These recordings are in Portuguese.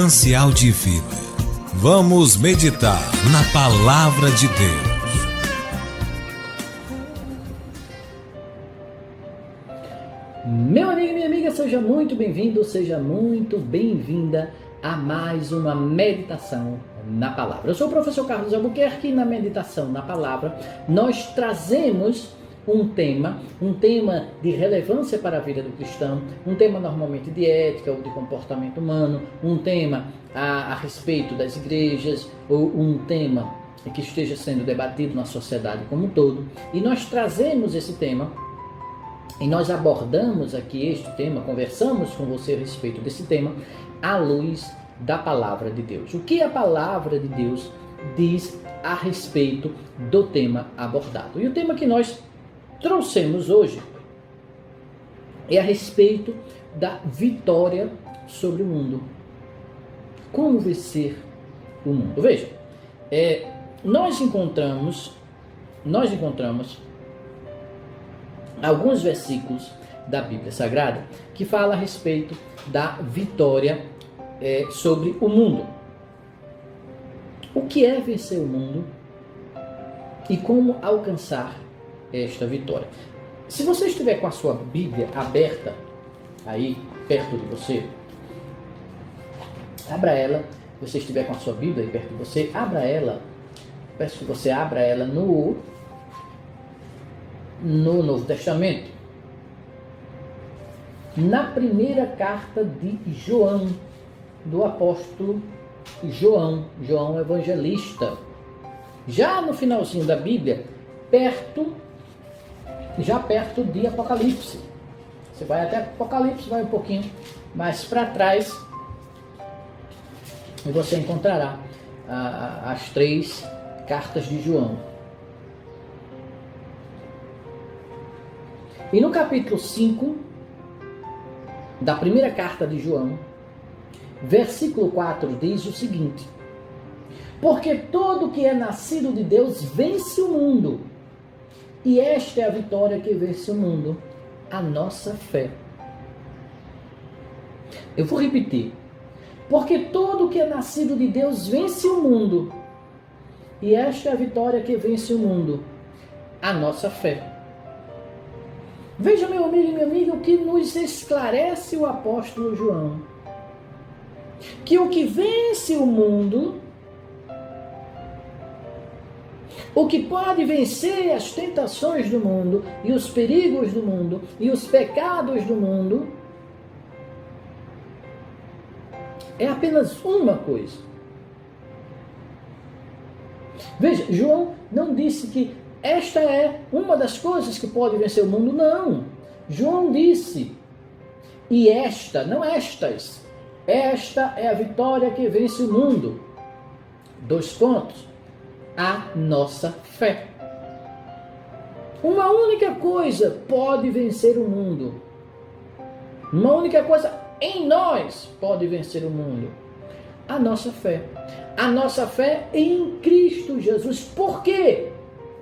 Manancial de Vida. Vamos meditar na Palavra de Deus. Meu amigo e minha amiga, seja muito bem-vindo, seja muito bem-vinda a mais uma meditação na Palavra. Eu sou o professor Carlos Albuquerque e na meditação na Palavra nós trazemos um tema de relevância para a vida do cristão, um tema normalmente de ética ou de comportamento humano, um tema a respeito das igrejas, ou um tema que esteja sendo debatido na sociedade como um todo. E nós trazemos esse tema e nós abordamos aqui este tema, conversamos com você a respeito desse tema, à luz da Palavra de Deus. O que a Palavra de Deus diz a respeito do tema abordado? E o tema que nós trouxemos hoje é a respeito da vitória sobre o mundo. Como vencer o mundo? Veja, nós encontramos alguns versículos da Bíblia Sagrada que falam a respeito da vitória sobre o mundo. O que é vencer o mundo e como alcançar esta vitória? Se você estiver com a sua Bíblia aberta aí perto de você, abra ela. Se você estiver com a sua Bíblia aí perto de você, abra ela. Peço que você abra ela no Novo Testamento, na primeira carta de João, do apóstolo João evangelista, já no finalzinho da Bíblia, perto de Apocalipse. Você vai até Apocalipse, vai um pouquinho mais para trás e você encontrará as três cartas de João. E no capítulo 5 da primeira carta de João, versículo 4 diz o seguinte: porque todo que é nascido de Deus vence o mundo, e esta é a vitória que vence o mundo, a nossa fé. Eu vou repetir. Porque todo que é nascido de Deus vence o mundo, e esta é a vitória que vence o mundo, a nossa fé. Veja, meu amigo e minha amiga, o que nos esclarece o apóstolo João. Que o que vence o mundo, o que pode vencer as tentações do mundo, e os perigos do mundo, e os pecados do mundo, é apenas uma coisa. Veja, João não disse que esta é uma das coisas que pode vencer o mundo, não. João disse, e esta, não estas, esta é a vitória que vence o mundo. 2 pontos. A nossa fé. Uma única coisa pode vencer o mundo. Uma única coisa em nós pode vencer o mundo. A nossa fé. A nossa fé em Cristo Jesus. Por quê?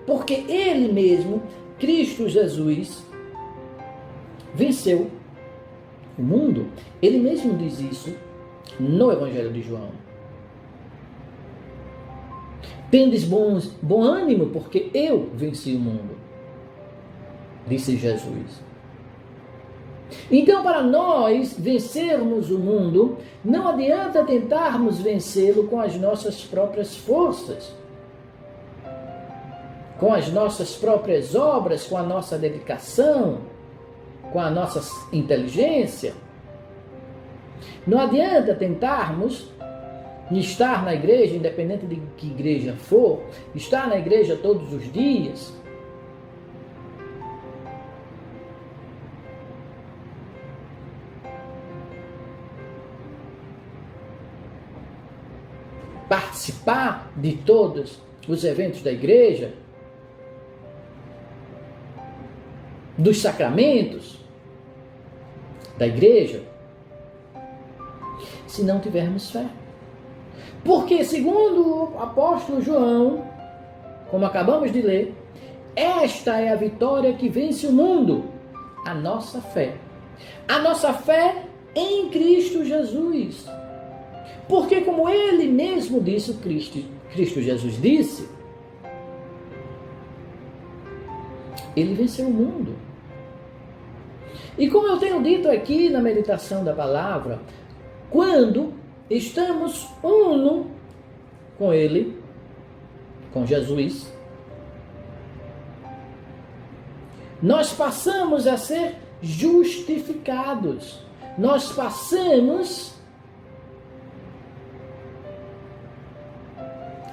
Porque Ele mesmo, Cristo Jesus, venceu o mundo. Ele mesmo diz isso no Evangelho de João. Tendes bom ânimo, porque eu venci o mundo, disse Jesus. Então, para nós vencermos o mundo, não adianta tentarmos vencê-lo com as nossas próprias forças, com as nossas próprias obras, com a nossa dedicação, com a nossa inteligência. Não adianta tentarmos estar na igreja, independente de que igreja for, estar na igreja todos os dias, participar de todos os eventos da igreja, dos sacramentos da igreja, se não tivermos fé. Porque, segundo o apóstolo João, como acabamos de ler, esta é a vitória que vence o mundo, a nossa fé. A nossa fé em Cristo Jesus. Porque como ele mesmo disse, Cristo Jesus disse, ele venceu o mundo. E como eu tenho dito aqui na meditação da palavra, quando estamos uno com ele, com Jesus, nós passamos a ser justificados. Nós passamos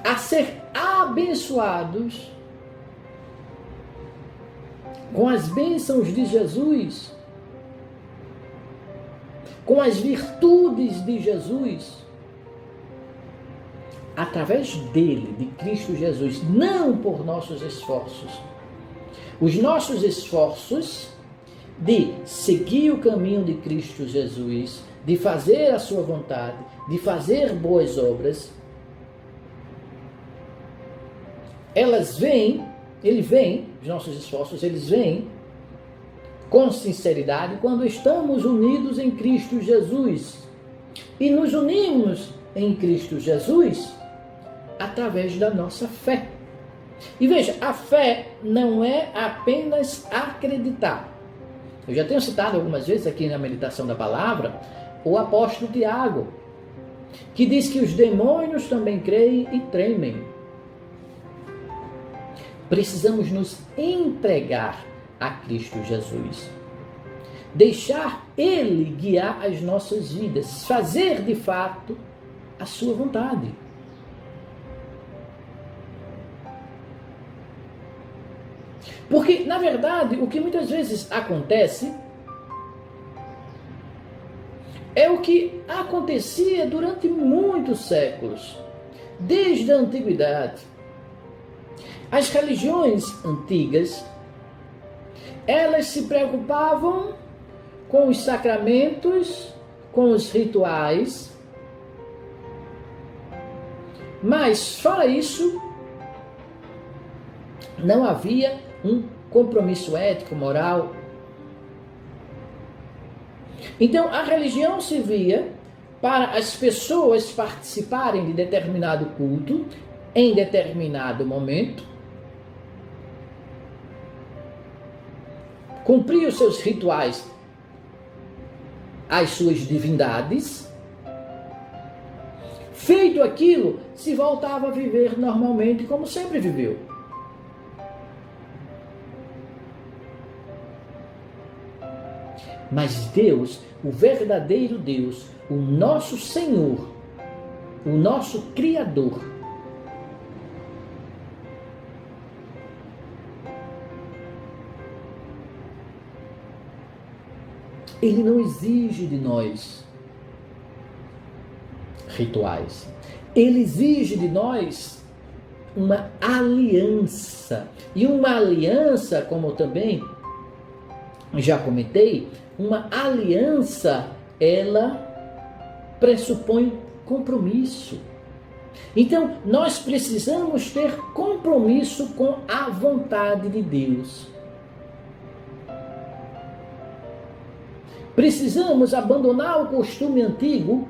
a ser abençoados com as bênçãos de Jesus, com as virtudes de Jesus, através dele, de Cristo Jesus, não por nossos esforços. Os nossos esforços de seguir o caminho de Cristo Jesus, de fazer a sua vontade, de fazer boas obras, os nossos esforços, eles vêm com sinceridade quando estamos unidos em Cristo Jesus. E nos unimos em Cristo Jesus através da nossa fé. E veja, a fé não é apenas acreditar. Eu já tenho citado algumas vezes aqui na meditação da palavra o apóstolo Tiago, que diz que os demônios também creem e tremem. Precisamos nos entregar a Cristo Jesus. Deixar Ele guiar as nossas vidas. Fazer de fato a sua vontade. Porque, na verdade, o que muitas vezes acontece é o que acontecia durante muitos séculos, desde a antiguidade. As religiões antigas, elas se preocupavam com os sacramentos, com os rituais, mas, fora isso, não havia um compromisso ético, moral. Então, a religião servia para as pessoas participarem de determinado culto, em determinado momento, cumprir os seus rituais às suas divindades. Feito aquilo, se voltava a viver normalmente como sempre viveu. Mas Deus, o verdadeiro Deus, o nosso Senhor, o nosso Criador, Ele não exige de nós rituais. Ele exige de nós uma aliança. E uma aliança, como também já comentei, uma aliança, ela pressupõe compromisso. Então, nós precisamos ter compromisso com a vontade de Deus. Precisamos abandonar o costume antigo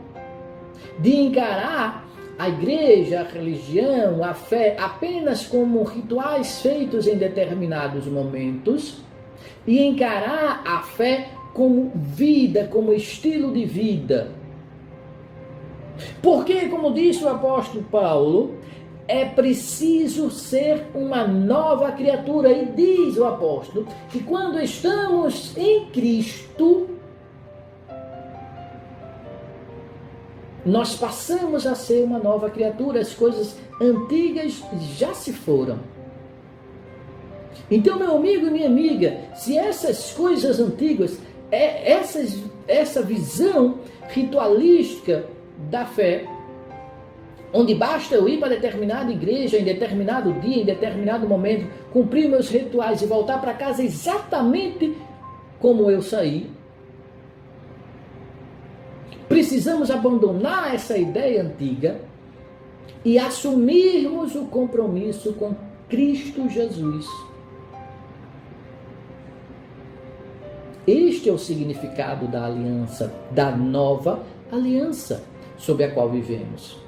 de encarar a igreja, a religião, a fé apenas como rituais feitos em determinados momentos e encarar a fé como vida, como estilo de vida. Porque, como disse o apóstolo Paulo, é preciso ser uma nova criatura. E diz o apóstolo que quando estamos em Cristo, nós passamos a ser uma nova criatura. As coisas antigas já se foram. Então, meu amigo e minha amiga, se essas coisas antigas, essa visão ritualística da fé, onde basta eu ir para determinada igreja, em determinado dia, em determinado momento, cumprir meus rituais e voltar para casa exatamente como eu saí, precisamos abandonar essa ideia antiga e assumirmos o compromisso com Cristo Jesus. Este é o significado da aliança, da nova aliança. sob a qual vivemos.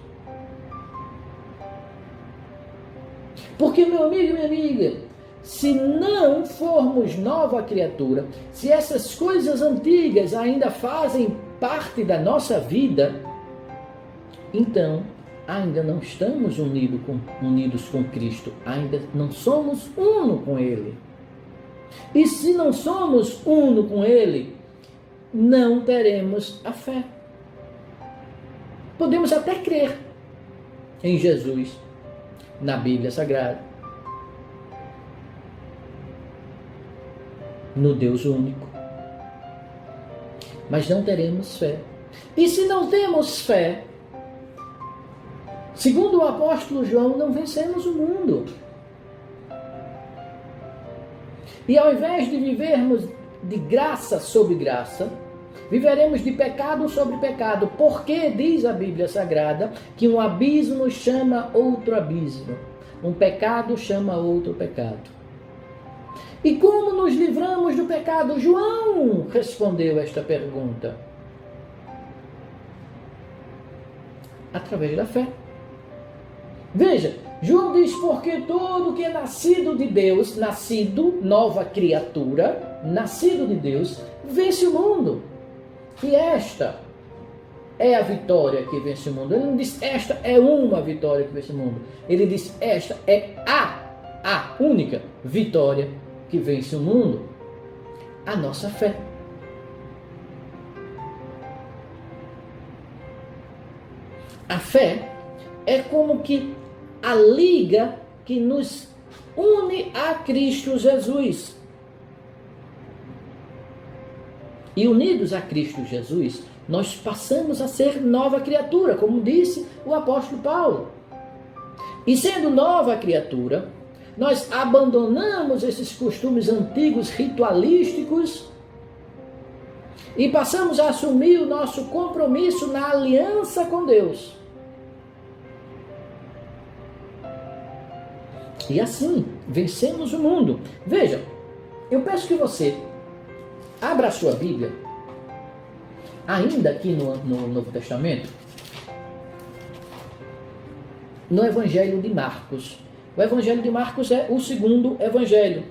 Porque, meu amigo e minha amiga, se não formos nova criatura, se essas coisas antigas ainda fazem parte da nossa vida, então ainda não estamos unidos com Cristo, ainda não somos uno com Ele. E se não somos uno com Ele, não teremos a fé. Podemos até crer em Jesus, na Bíblia Sagrada, no Deus único, mas não teremos fé. E se não temos fé, segundo o apóstolo João, não vencemos o mundo. E ao invés de vivermos de graça sobre graça, viveremos de pecado sobre pecado, porque diz a Bíblia Sagrada que um abismo chama outro abismo, um pecado chama outro pecado. E como nos livramos do pecado? João respondeu esta pergunta. Através da fé. Veja, João diz, porque todo que é nascido de Deus, nascido, nova criatura, nascido de Deus, vence o mundo. E esta é a vitória que vence o mundo. Ele não diz esta é uma vitória que vence o mundo. Ele diz esta é a única vitória que vence o mundo. A nossa fé. A fé é como que a liga que nos une a Cristo Jesus. E unidos a Cristo Jesus, nós passamos a ser nova criatura, como disse o apóstolo Paulo. E sendo nova criatura, nós abandonamos esses costumes antigos ritualísticos e passamos a assumir o nosso compromisso na aliança com Deus. E assim, vencemos o mundo. Veja, eu peço que você abra a sua Bíblia, ainda aqui no Novo Testamento, no Evangelho de Marcos. O Evangelho de Marcos é o segundo Evangelho.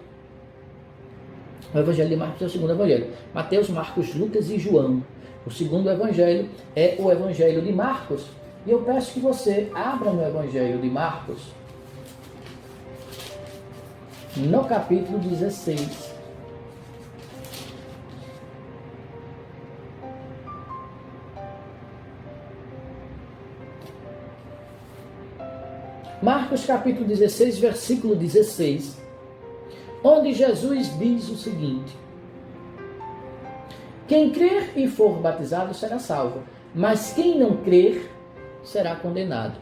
O Evangelho de Marcos é o segundo Evangelho. Mateus, Marcos, Lucas e João. O segundo Evangelho é o Evangelho de Marcos. E eu peço que você abra no Evangelho de Marcos, no capítulo 16. Marcos capítulo 16, versículo 16, onde Jesus diz o seguinte: quem crer e for batizado será salvo, mas quem não crer será condenado.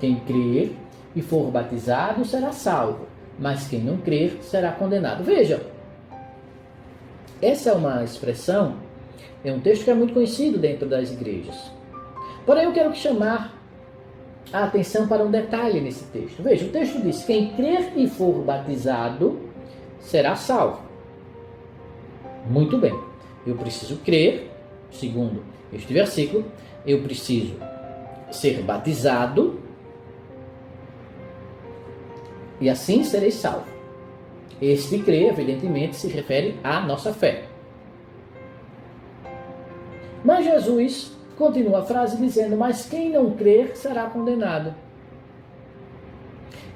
Quem crer e for batizado será salvo, mas quem não crer será condenado. Veja, essa é uma expressão, é um texto que é muito conhecido dentro das igrejas. Porém, eu quero chamar a atenção para um detalhe nesse texto. Veja, o texto diz: quem crer e for batizado será salvo. Muito bem, eu preciso crer, segundo este versículo, eu preciso ser batizado e assim serei salvo. Este crer, evidentemente, se refere à nossa fé. Mas Jesus continua a frase dizendo: mas quem não crer será condenado.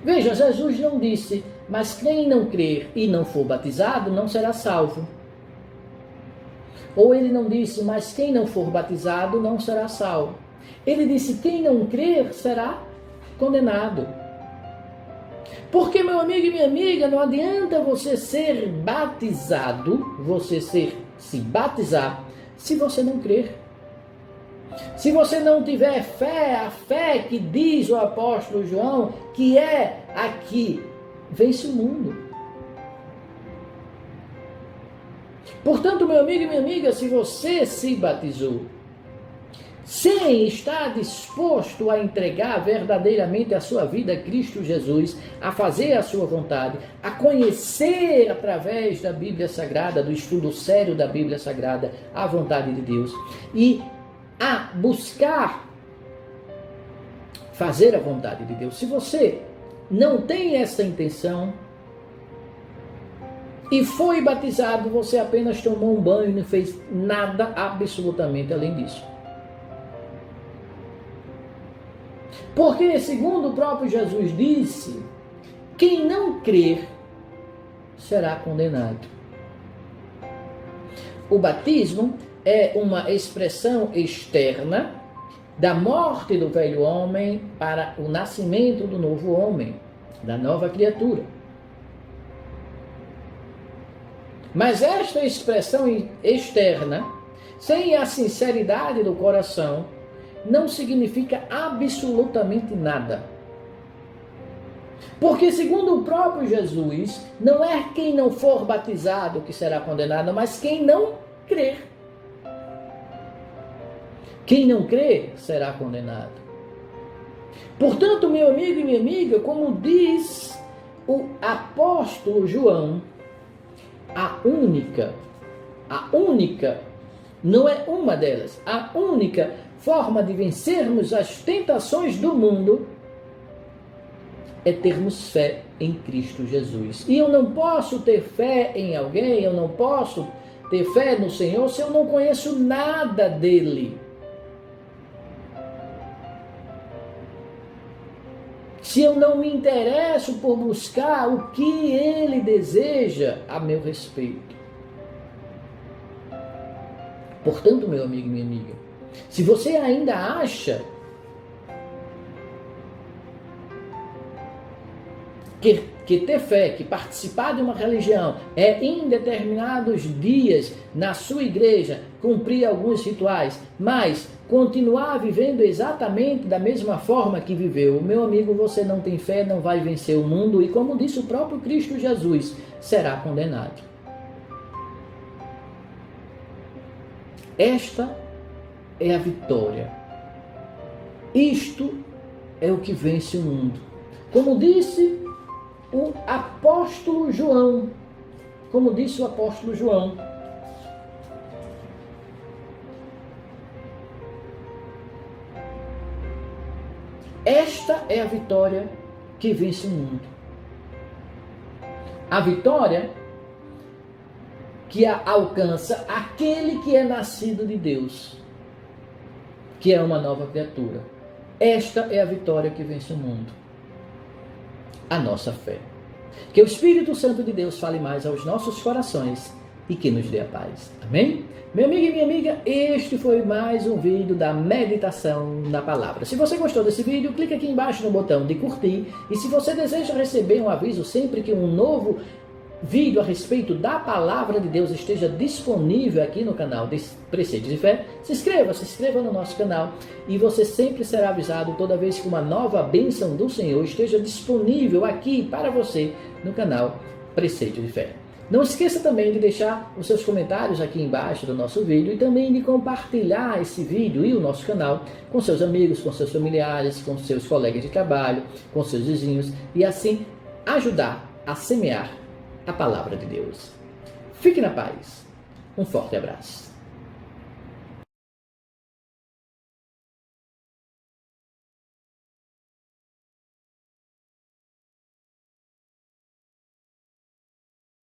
Veja, Jesus não disse: mas quem não crer e não for batizado não será salvo. Ou ele não disse: mas quem não for batizado não será salvo. Ele disse: quem não crer será condenado. Porque, meu amigo e minha amiga, não adianta você ser batizado, você se batizar, se você não crer. Se você não tiver fé, a fé que diz o apóstolo João, que é aqui, vence o mundo. Portanto, meu amigo e minha amiga, se você se batizou sem estar disposto a entregar verdadeiramente a sua vida a Cristo Jesus, a fazer a sua vontade, a conhecer através da Bíblia Sagrada, do estudo sério da Bíblia Sagrada, a vontade de Deus, e a buscar fazer a vontade de Deus. Se você não tem essa intenção e foi batizado, você apenas tomou um banho e não fez nada absolutamente além disso. Porque, segundo o próprio Jesus disse, quem não crer será condenado. O batismo é uma expressão externa da morte do velho homem para o nascimento do novo homem, da nova criatura. Mas esta expressão externa, sem a sinceridade do coração, não significa absolutamente nada. Porque, segundo o próprio Jesus, não é quem não for batizado que será condenado, mas quem não crer. Quem não crer será condenado. Portanto, meu amigo e minha amiga, como diz o apóstolo João, a única, não é uma delas, a única forma de vencermos as tentações do mundo é termos fé em Cristo Jesus. E eu não posso ter fé em alguém, eu não posso ter fé no Senhor se eu não conheço nada dele. Se eu não me interesso por buscar o que ele deseja a meu respeito. Portanto, meu amigo e minha amiga, se você ainda acha que ter fé, que participar de uma religião é em determinados dias na sua igreja cumprir alguns rituais, mas continuar vivendo exatamente da mesma forma que viveu, meu amigo, você não tem fé, não vai vencer o mundo e, como disse o próprio Cristo Jesus, será condenado. Esta é a vitória. Isto é o que vence o mundo. Como disse o apóstolo João, esta é a vitória que vence o mundo. A vitória que alcança aquele que é nascido de Deus, que é uma nova criatura. Esta é a vitória que vence o mundo. A nossa fé. Que o Espírito Santo de Deus fale mais aos nossos corações e que nos dê a paz. Amém? Meu amigo e minha amiga, este foi mais um vídeo da meditação na palavra. Se você gostou desse vídeo, clique aqui embaixo no botão de curtir. E se você deseja receber um aviso sempre que um novo vídeo a respeito da palavra de Deus esteja disponível aqui no canal de Preceitos de Fé, se inscreva no nosso canal e você sempre será avisado toda vez que uma nova bênção do Senhor esteja disponível aqui para você no canal Preceitos de Fé. Não esqueça também de deixar os seus comentários aqui embaixo do nosso vídeo e também de compartilhar esse vídeo e o nosso canal com seus amigos, com seus familiares, com seus colegas de trabalho, com seus vizinhos e assim ajudar a semear a palavra de Deus. Fique na paz. Um forte abraço.